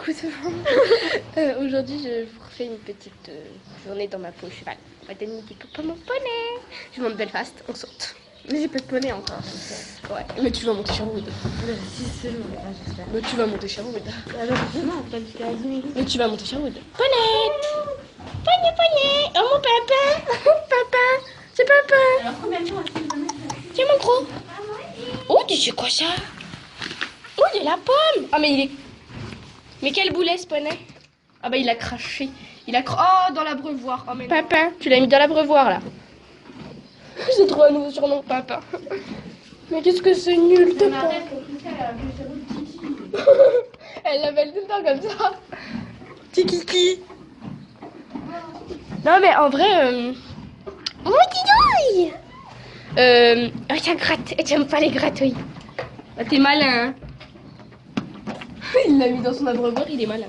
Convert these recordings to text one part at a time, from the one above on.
beaucoup de monde. Aujourd'hui, je vous refais une petite journée dans ma peau cheval. On va donner des coups à mon poney. Je monte Belfast, on saute. Mais j'ai pas de poney encore. Ouais, mais tu vas monter Sherwood. Si seulement, j'espère. Mais tu vas monter Sherwood. Ah bah justement, pas jusqu'à la dîner. Mais tu vas monter Sherwood. Poney. Poney, poney. Oh mon papa. Papa. C'est papa. Alors combien de temps est-ce que vous donnez? Tiens mon gros. Oh, tu sais quoi ça? Oh, de la pomme. Ah mais il est... Mais quel boulet ce poney. Ah bah il a craché. Oh, dans l'abreuvoir. Oh, mais papa, tu l'as mis dans l'abreuvoir là. J'ai trouvé un nouveau surnom, papa. Mais qu'est-ce que c'est nul, de pas. Elle l'appelle tout le temps comme ça. Tikiki. Non mais en vrai... Oh, dis oh, ça gratte. Et j'aime pas les gratouilles. Bah, t'es malin, hein. Il l'a mis dans son abreuvoir, il est malin.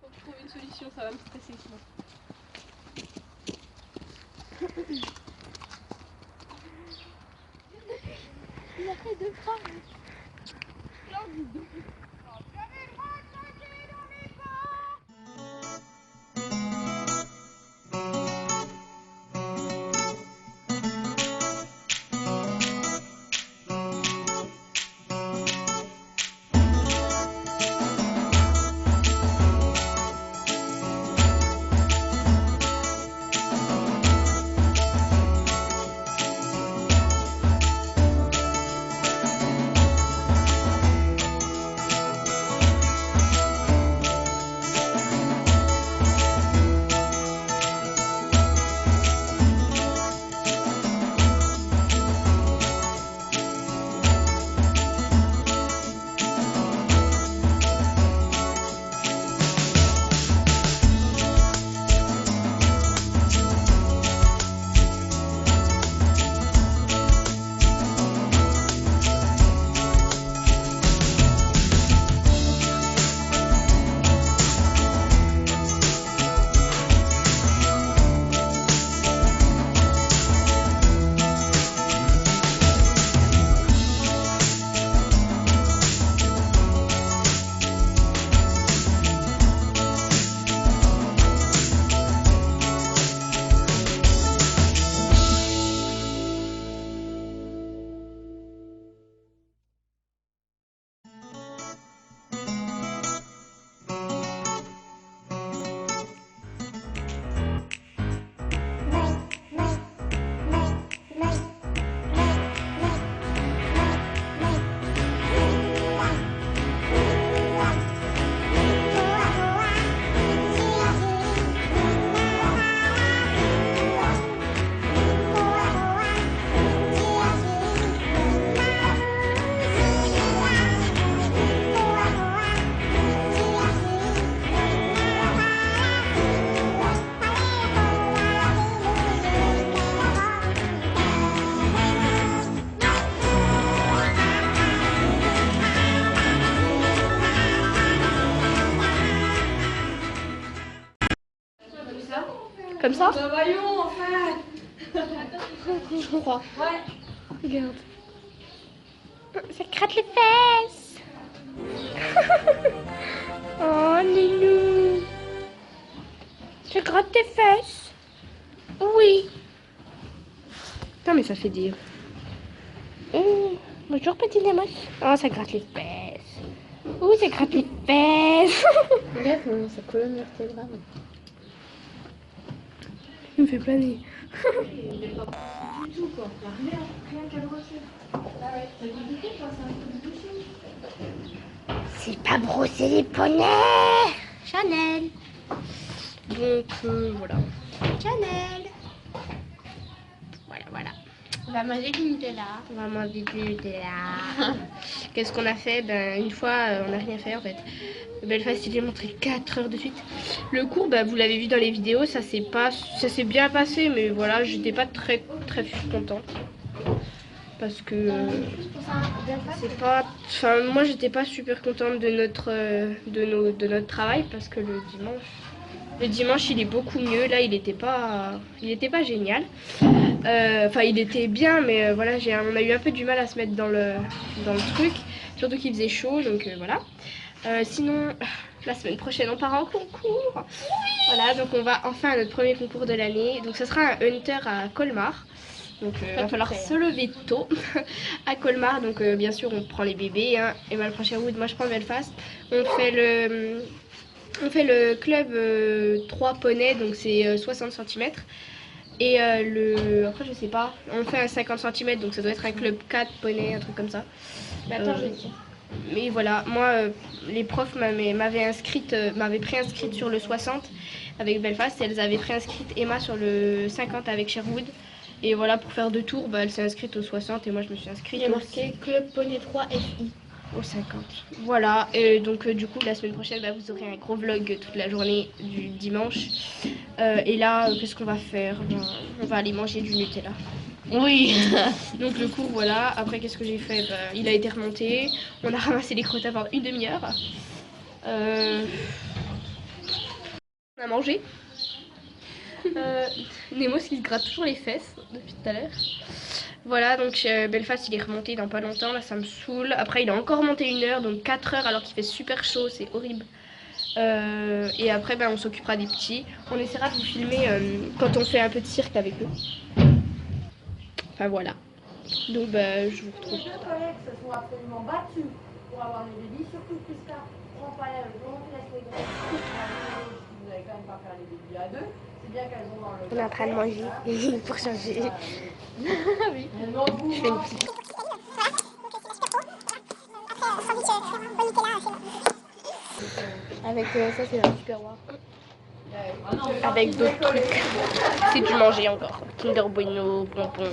Faut que je trouve une solution, ça va me stresser sinon. Il a fait 2 pas. Comme ça? Bah voyons, enfin. Je crois. Ouais. Regarde. Ça gratte les fesses. Oh, Lilou. Ça gratte tes fesses. Oui. Non, mais ça fait dire. Bonjour, petit Nemos. Oh, ça gratte les fesses. Oh, ça gratte les fesses. Regarde comment ça colonne vertébrale. Il me fait planer. Il est pas du tout quoi. Rien qu'à brosser. Ah ouais, t'as goûté quoi, c'est un peu de bouchon. C'est pas brosser les poneys. Chanel. Donc, voilà. Chanel. Voilà. On va manger du Nutella. On va manger du Nutella. Qu'est-ce qu'on a fait? Ben, une fois, on n'a rien fait en fait. Belfast, il est montré 4 heures de suite. Le cours, ben, vous l'avez vu dans les vidéos, ça s'est bien passé, mais voilà, j'étais pas très contente. Parce que c'est pas... Enfin, moi, j'étais pas super contente de notre travail, parce que le dimanche, Le dimanche, il est beaucoup mieux. Là, il était pas génial. Enfin, il était bien, mais voilà, on a eu un peu du mal à se mettre dans le truc. Surtout qu'il faisait chaud, donc voilà. Sinon, la semaine prochaine, on part en concours. Oui. Voilà, donc on va enfin à notre premier concours de l'année. Donc, ce sera un Hunter à Colmar. Donc il va falloir se lever tôt à Colmar. Donc bien sûr on prend les bébés, hein. Emma le prend Sherwood, moi je prends Belfast. On fait le club 3 poneys, donc c'est 60 cm. Et après je sais pas, on fait un 50 cm, donc ça doit être un club 4 poneys, un truc comme ça. Mais attends, je vais dire. Mais voilà, moi les profs m'avaient préinscrite sur le 60 avec Belfast et elles avaient préinscrite Emma sur le 50 avec Sherwood. Et voilà, pour faire 2 tours, elle s'est inscrite au 60 et moi je me suis inscrite Il y a marqué Club Poney 3 FI. Au 50. Voilà, et donc du coup la semaine prochaine vous aurez un gros vlog toute la journée du dimanche. Et là, qu'est-ce qu'on va faire? On va aller manger du Nutella. Oui. Donc le cours, voilà. Après, qu'est-ce que j'ai fait? Il a été remonté. On a ramassé les crottes pendant une demi-heure. On a mangé. Nemo qui se gratte toujours les fesses depuis tout à l'heure. Voilà, donc Belfast il est remonté dans pas longtemps, là ça me saoule. Après il a encore remonté 1 heure, donc 4 heures alors qu'il fait super chaud, c'est horrible. Et après on s'occupera des petits. On essaiera de vous filmer quand on fait un peu de cirque avec eux. Enfin voilà. Donc je vous retrouve. Les deux collègues se sont absolument battus pour avoir les bébés, surtout Christa prend pas l'air, on laisse les grosses. Vous n'allez quand même pas faire les bébés à deux. C'est bien qu'elles ont dans le. On est en train de manger pour changer. Oui. Je fais une petite. Avec ça c'est un super roi. Avec d'autres trucs. C'est du manger encore. Kinder Bueno, bonbons.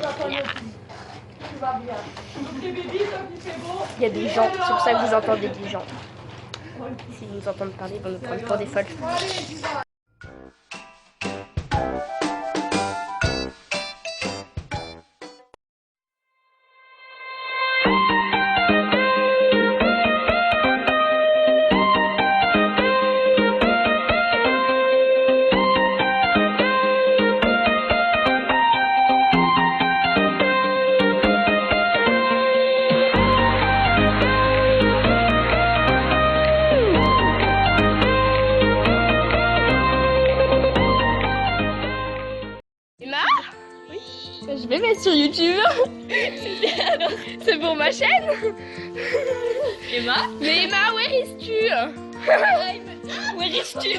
Il y a des gens, c'est pour ça que vous entendez des gens. S'ils nous entendent parler, ils vont nous prendre pour des folles. Je vais mettre sur YouTube. C'est pour ma chaîne. Emma? Mais Emma, where is tu? Where is tu?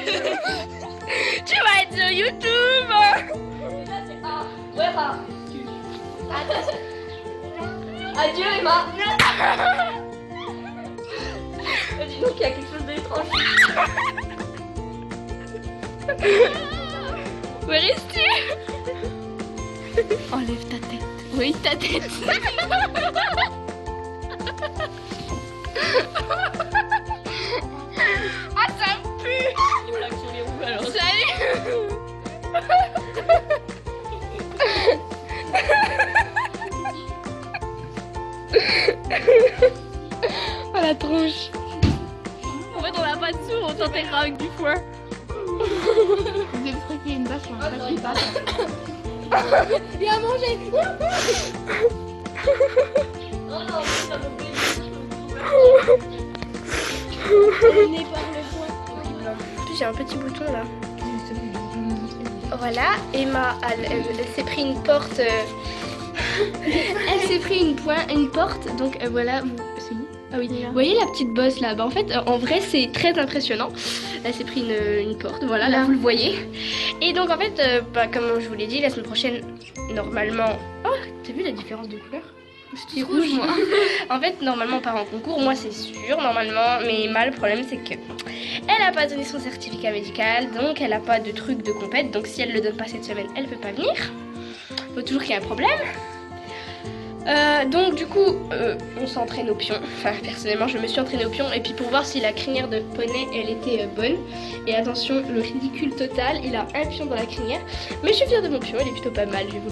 Tu vas être sur YouTube. Et là c'est A. Where are tu? Adieu Emma. Dis donc qu'il y a quelque chose d'étrange. Where is tu? Enlève ta tête. Oui, ta tête. Ah, ça me pue. Les blagues sur les roues alors. Salut. Oh la tronche. En fait on a pas de sous, on t'enterrera avec du foin. Vous avez frappé une bâche sur un sac de bâche. Viens manger. Oh non, ça me plaît. Né par le foin. J'ai un petit bouton là. Voilà, Emma, elle s'est pris une porte. Elle s'est pris une porte, donc voilà. C'est où? Ah oui, vous voyez la petite bosse là? En fait, en vrai, c'est très impressionnant. Elle s'est pris une porte, voilà, là vous le voyez. Et donc en fait, comme je vous l'ai dit, la semaine prochaine, normalement. Oh, t'as vu la différence de couleur? C'était rouge moi. En fait, normalement on part en concours, moi c'est sûr, normalement. Mais Emma, le problème c'est que elle a pas donné son certificat médical, donc elle a pas de truc de compète. Donc si elle le donne pas cette semaine, elle peut pas venir. Faut toujours qu'il y ait un problème. Donc du coup on s'entraîne au pion. Enfin personnellement je me suis entraînée au pion. Et puis pour voir si la crinière de poney elle était bonne. Et attention, le ridicule total, il a un pion dans la crinière. Mais je suis fière de mon pion, il est plutôt pas mal, je vais vous...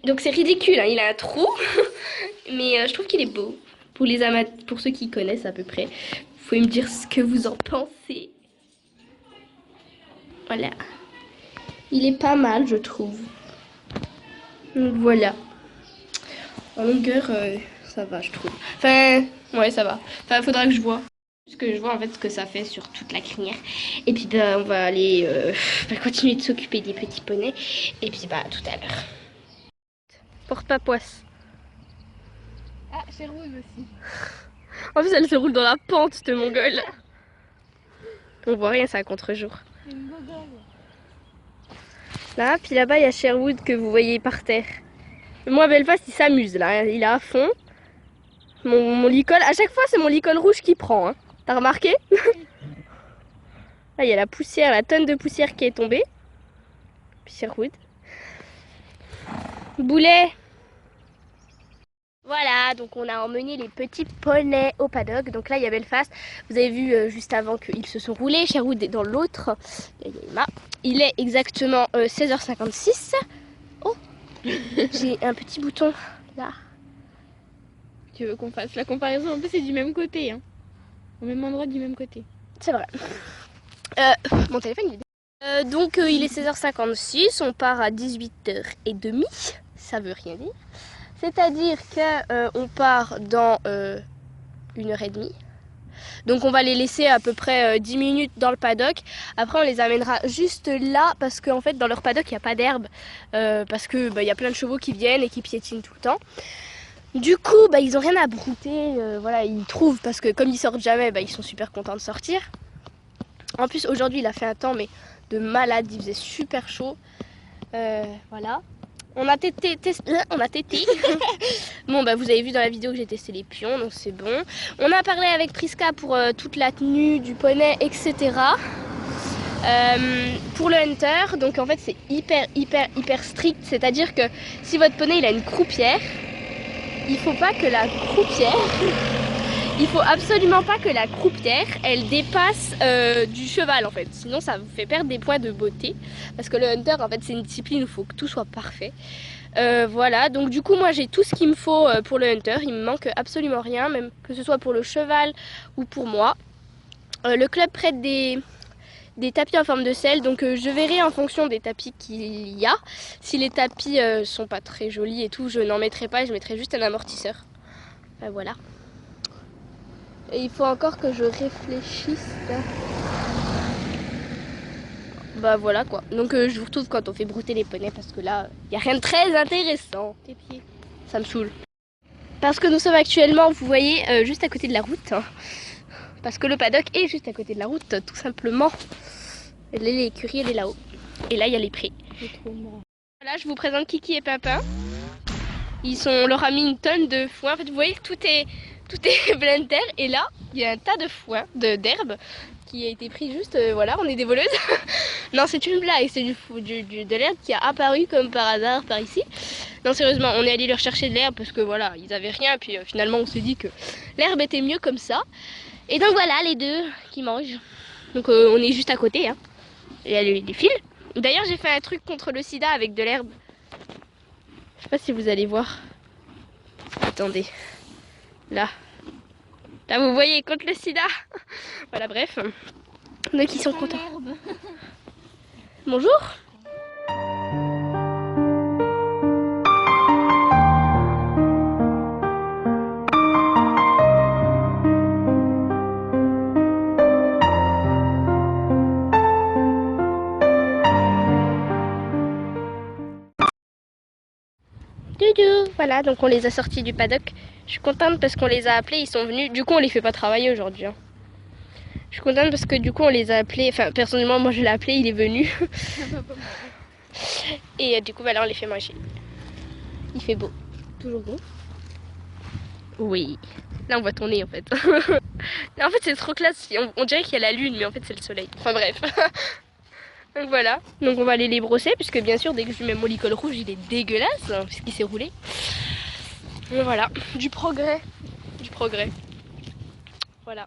Donc c'est ridicule, hein, il a un trou. Mais je trouve qu'il est beau. Pour les pour ceux qui connaissent à peu près. Vous pouvez me dire ce que vous en pensez. Voilà. Il est pas mal, je trouve. Donc voilà. En longueur, ça va, je trouve. Enfin, ouais, ça va. Enfin, faudra que je vois. Parce que je vois en fait ce que ça fait sur toute la crinière. Et puis, bah, on va aller continuer de s'occuper des petits poneys. Et puis, bah, tout à l'heure. Porte pas poisse. Ah, Sherwood aussi. En plus, elle se roule dans la pente, cette mongole. On voit rien, c'est à contre-jour. C'est une gogole. Là, puis là-bas, il y a Sherwood que vous voyez par terre. Moi, Belfast, il s'amuse là, il est à fond. Mon licol, à chaque fois, c'est mon licol rouge qui prend. Hein. T'as remarqué? Là, il y a la poussière, la tonne de poussière qui est tombée. Puis Sherwood. Boulet! Voilà, donc on a emmené les petits poneys au paddock. Donc là, il y a Belfast. Vous avez vu juste avant qu'ils se sont roulés. Sherwood est dans l'autre. Il est exactement 16h56. Oh, j'ai un petit bouton là. Tu veux qu'on fasse la comparaison? En plus, c'est du même côté. Hein. Au même endroit, du même côté. C'est vrai. Mon téléphone, il est... donc, il est 16h56. On part à 18h30. Ça veut rien dire. C'est-à-dire qu'on part dans 1h30. Donc on va les laisser à peu près 10 minutes dans le paddock. Après on les amènera juste là parce qu'en fait dans leur paddock il n'y a pas d'herbe. Parce que y a plein de chevaux qui viennent et qui piétinent tout le temps. Du coup ils n'ont rien à brouter. Voilà, ils trouvent parce que comme ils sortent jamais, ils sont super contents de sortir. En plus aujourd'hui il a fait un temps mais de malade, il faisait super chaud. Voilà. On a tété. Bon, vous avez vu dans la vidéo que j'ai testé les pions, donc c'est bon. On a parlé avec Priska pour toute la tenue du poney, etc. Pour le hunter, donc en fait c'est hyper strict. C'est-à-dire que si votre poney il a une croupière, il faut pas que la croupière... Il faut absolument pas que la croupière elle dépasse du cheval en fait, sinon ça vous fait perdre des points de beauté parce que le hunter en fait c'est une discipline où il faut que tout soit parfait. Voilà, donc du coup moi j'ai tout ce qu'il me faut pour le hunter, il me manque absolument rien, même que ce soit pour le cheval ou pour moi. Le club prête des tapis en forme de selle, donc je verrai en fonction des tapis qu'il y a. Si les tapis sont pas très jolis et tout, je n'en mettrai pas, je mettrai juste un amortisseur. Voilà. Et il faut encore que je réfléchisse là. Voilà quoi. Donc je vous retrouve quand on fait brouter les poneys parce que là, il n'y a rien de très intéressant. Tes pieds. Ça me saoule. Parce que nous sommes actuellement, vous voyez, juste à côté de la route. Hein. Parce que le paddock est juste à côté de la route, tout simplement. L'écurie, elle est là-haut. Et là, il y a les prés. Voilà, je vous présente Kiki et Pimpin. On leur a mis une tonne de foin. En fait, vous voyez que tout est plein de terre et là il y a un tas de foin, d'herbe qui a été pris juste, voilà, on est des voleuses. Non, c'est une blague, c'est de l'herbe qui a apparu comme par hasard par ici. Non, sérieusement, on est allé leur chercher de l'herbe parce que voilà, ils avaient rien, puis finalement on s'est dit que l'herbe était mieux comme ça. Et donc voilà, les deux qui mangent. Donc on est juste à côté, hein. Il y a les fils. D'ailleurs j'ai fait un truc contre le sida avec de l'herbe. Je sais pas si vous allez voir. Attendez. Là, vous voyez, contre le sida. Voilà, bref. Donc ils sont contents. Bonjour. Doudou. Voilà, donc on les a sortis du paddock. Je suis contente parce qu'on les a appelés, ils sont venus. Du coup, on les fait pas travailler aujourd'hui. Hein. Je suis contente parce que du coup, on les a appelés. Enfin, personnellement, moi je l'ai appelé, il est venu. Et du coup, voilà, on les fait manger. Il fait beau. Toujours beau. Oui. Là, on voit ton nez en fait. En fait, c'est trop classe. On dirait qu'il y a la lune, mais en fait, c'est le soleil. Enfin, bref. Donc voilà, donc on va aller les brosser puisque bien sûr dès que je lui mets mon licol rouge il est dégueulasse hein, puisqu'il s'est roulé. Et voilà, du progrès. Voilà.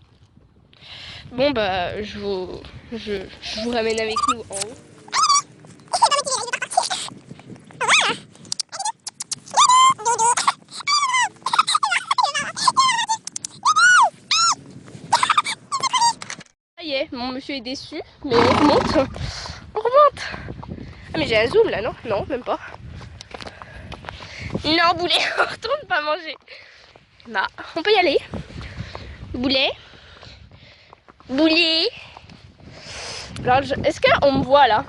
Bon je vous ramène avec nous en haut. Ça y est, mon monsieur est déçu, mais on remonte. j'ai un zoom là, non? Non, même pas. Non, Boulet, on retourne pas manger. Bah, on peut y aller. Boulet. Boulet. Alors, est-ce qu'on me voit là?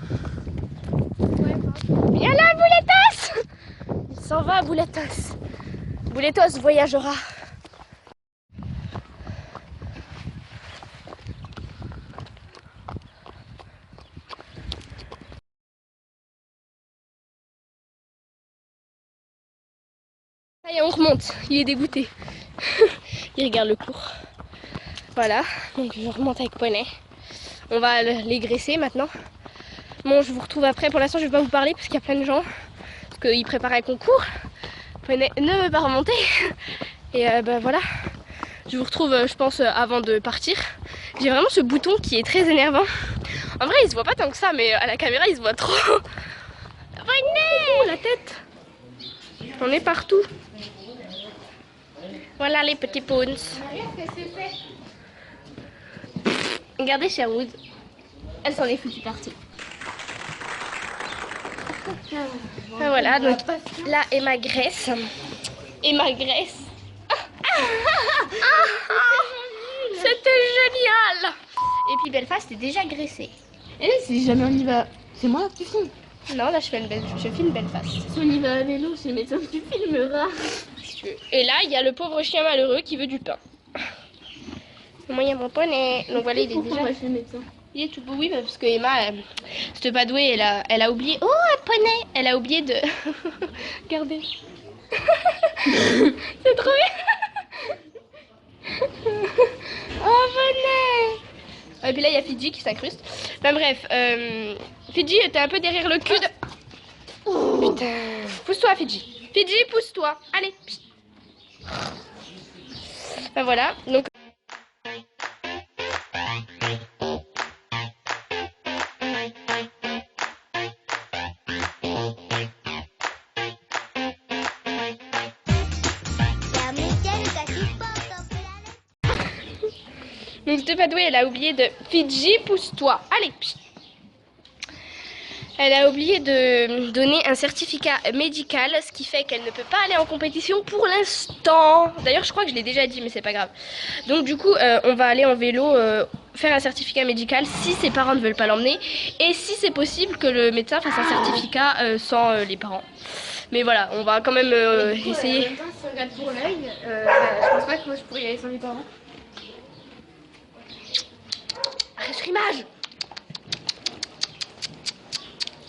Viens là, Bouletos! Il s'en va, Bouletos. Bouletos voyagera. Allez, on remonte. Il est dégoûté. Il regarde le cours. Voilà, donc je remonte avec Poney. On va les graisser maintenant. Bon, je vous retrouve après. Pour l'instant, je vais pas vous parler parce qu'il y a plein de gens. Parce qu'ils préparent un concours. Poney ne veut pas remonter. Et bah voilà. Je vous retrouve, je pense, avant de partir. J'ai vraiment ce bouton qui est très énervant. En vrai, il se voit pas tant que ça, mais à la caméra, il se voit trop. Poney, la tête. On est partout. Voilà les petits pawns. Regardez Sherwood. Elle s'en est foutue partie. Ah, voilà, donc là est ma graisse. Et ma graisse. C'était génial. Et puis Belfast est déjà graissée. Et là, si jamais on y va, c'est moi qui filme. Non, là je filme Belfast. Si on y va à vélo, c'est médecin qui filmera. Si tu veux. Et là, il y a le pauvre chien malheureux qui veut du pain. Moi, il y a mon poney. Donc voilà, il est déjà... chez le médecin. Il est tout beau, oui, parce que Emma, cette padouée, elle a oublié... Oh, un poney. Elle a oublié de... Regardez. C'est trop bien. Oh, poney. Et puis là, il y a Fidji qui s'incruste. Enfin bref, Fidji était un peu derrière le cul de... Oh, putain. Pousse-toi, Fidji. Fidji, pousse-toi. Allez. Ben voilà, donc... Donc cette padouée, elle a oublié de... Fidji, pousse-toi. Allez. Elle a oublié de donner un certificat médical, ce qui fait qu'elle ne peut pas aller en compétition pour l'instant. D'ailleurs, je crois que je l'ai déjà dit, mais c'est pas grave. Donc du coup, on va aller en vélo faire un certificat médical si ses parents ne veulent pas l'emmener. Et si c'est possible que le médecin fasse un certificat sans les parents. Mais voilà, on va quand même essayer. En même temps, si on regarde pour l'œil, je pense pas que moi je pourrais y aller sans les parents. Arrête sur image.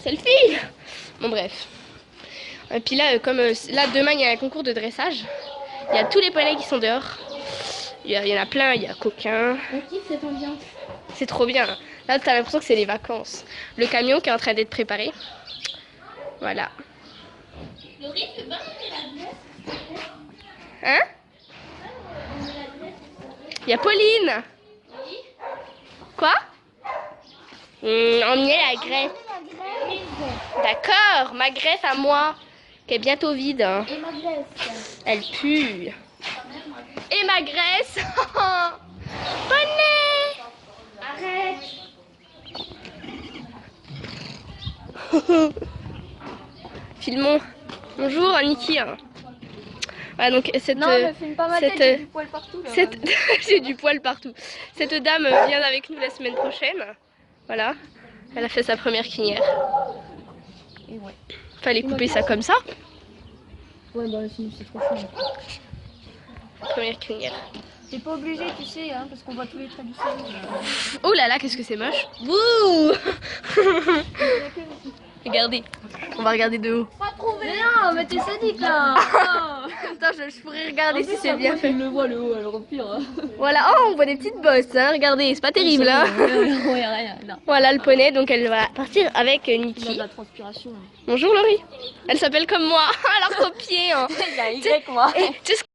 Selfie. Bon bref. Et puis là, comme là demain il y a un concours de dressage, il y a tous les poneys qui sont dehors. Il y en a plein, il y a Coquin. On kiffe cette ambiance. C'est trop bien. Là t'as l'impression que c'est les vacances. Le camion qui est en train d'être préparé. Voilà. Hein? Il y a Pauline. Quoi? Emmener la greffe. D'accord, ma greffe à moi, qui est bientôt vide. Hein. Et ma graisse. Elle pue. Et ma graisse. Poney. Arrête. Filmons. Bonjour, Niki. Voilà, donc cette, Non, ne filme pas ma tête, j'ai du poil partout. J'ai du poil partout. Cette dame vient avec nous la semaine prochaine. Voilà. Elle a fait sa première crinière. Et ouais. Fallait couper ça comme ça. Ouais, bah sinon c'est trop chaud. Première crinière. T'es pas obligé, tu sais, hein, parce qu'on voit tous les traits du cerveau. Oh là là, qu'est-ce que c'est moche. Bouh. Regardez. On va regarder de haut. Pas trouvé. Mais non, mais t'es sadique là. Attends, je pourrais regarder si c'est bien fait. On le voit le haut, alors au pire. Voilà, oh, on voit des petites bosses, hein. Regardez, c'est pas terrible, hein. Ouais, rien, non. Voilà le poney, donc elle va partir avec Il a Niki. de la transpiration. Bonjour Laurie. Elle s'appelle comme moi, elle a recopié. Hein. Il y a Y, moi. Et tu sais